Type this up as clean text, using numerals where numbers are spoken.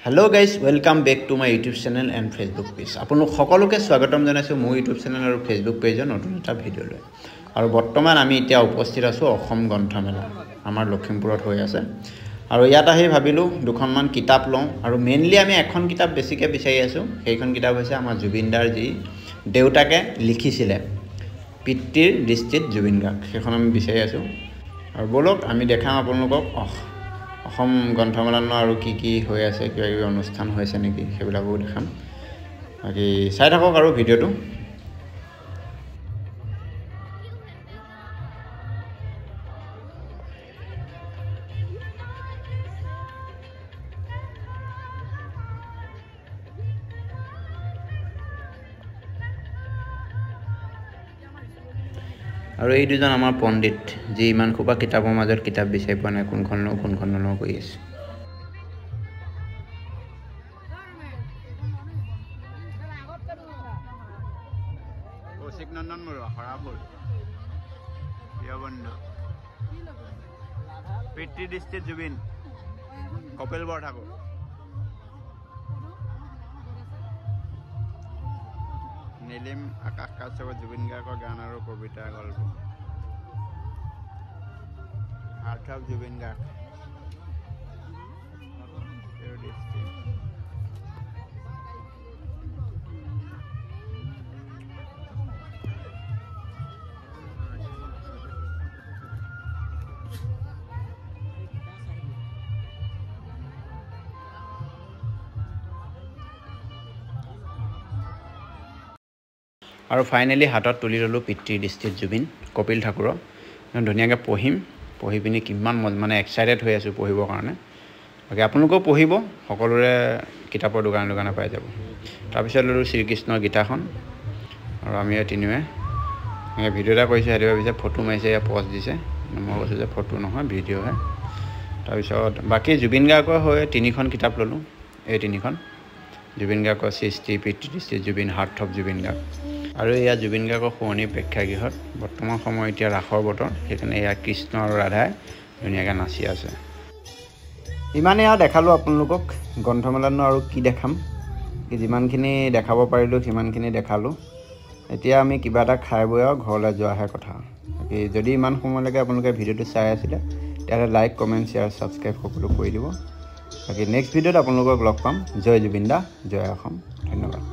Hello guys, welcome back to my YouTube channel and Facebook page. আপোনালোক সকলোকে স্বাগতম জনাইছো মোৰ YouTube channel আৰু Facebook page নতুন এটা ভিডিও লৈ। আৰু বৰ্তমান আমি এতিয়া উপস্থিত আছো অসম গ্ৰন্থমেলা আমাৰ লখিমপুৰত হৈ আছে। আৰু ইয়াত আহি ভাবিলো দুখনমান কিতাপ লওঁ আৰু মেইনলি আমি এখন কিতাপ বেছিকে বিচাৰি আছো। সেইখন কিতাপ হৈছে আমাৰ জুবিনদাৰ যি দেউতাকে লিখিছিলে পিতৃৰ দৃষ্টিত জুবিন গাৰ্গ। সেইখন আমি বিচাৰি আছো। আৰু বলক আমি দেখাম আপোনালোকক অসম গ্ৰন্থমেলাত আৰু কি হৈ আছে কিবা অনুষ্ঠান হৈছে নেকি সেইবিলাকো দেখাম বাকি চাই থাকক আৰু ভিডিওটো আৰু এই দুজন আমাৰ পণ্ডিত যি ইমান খুবা কিতাপৰ মাজত কিতাপ বিচাৰি পোৱা নাই কোনখন লওঁ কৈ আছে নন্দন বৰুৱা হৰাফুল প্ৰিয়বন্ধু পিতৃ দৃষ্টিত জুবিন কপিল বৰঠাকুৰ নীলিম আকাশ কাশ্যপৰ জুবিন গাৰ্গৰ গান আৰু কবিতা গল্প আৰ্থ অফ জুবিন গাৰ্গ আৰু ফাইনালি হাতত তুলি ললো পিতৃ দৃষ্টিত জুবিন কপিল ঠাকুৰৰ ধুনীয়াকৈ পঢ়ি পিনি কিমান মানে এক্সাইটেড হৈ আছো পঢ়িবৰ কাৰণে বাকি আপোনালোকেও পঢ়িব সকলোৰে কিতাপৰ দোকানে পাই যাব তাৰপিছত ললো শ্ৰীকৃষ্ণৰ গীতাখন আৰু আমি তিনিওৱে ভিডিও এটা কৰিছে হেৰি ভাবিছে ফটো মাৰিছে পোষ্ট দিছে মই কৈছো যে ফটো নহয় ভিডিওহে তাৰপিছত বাকি জুবিন গাৰ্গৰ হৈ তিনিখন কিতাপ ললো এই তিনিখন জুবিন গাৰ্গৰ সৃষ্টি পিতৃ দৃষ্টিত জুবিন হাৰ্ট অফ জুবিন গাৰ্গ আৰু এয়া জুবিন গাৰ্গৰ শুৱনি প্ৰেক্ষাগৃহত বৰ্তমান সময় এতিয়া ৰাসৰ বতৰ সেইকাৰণে এয়া কৃষ্ণ আৰু ৰাধাই ধুনীয়াকৈ নাচি আছে ইমানে আৰু দেখালো আপোনালোকক গ্ৰন্থমেলাত আৰু কি দেখাম যিমানখিনি দেখাব পাৰিলো সিমানখিনি দেখালো এতিয়া আমি কিবা এটা খাই বৈ আৰু ঘৰলৈ যোৱাহে কথা যদি ইমান সময়লৈকে আপোনালোকে ভিডিওটো চাই আছিলে তেতিয়াহ'লে লাইক কমেণ্ট শ্বেয়াৰ ছাবস্ক্ৰাইব সকলো কৰি দিব বাকি নেক্সট ভিডিওত আপোনালোকক লগ পাম জয় জুবিন দা জয় অসম ধন্যবাদ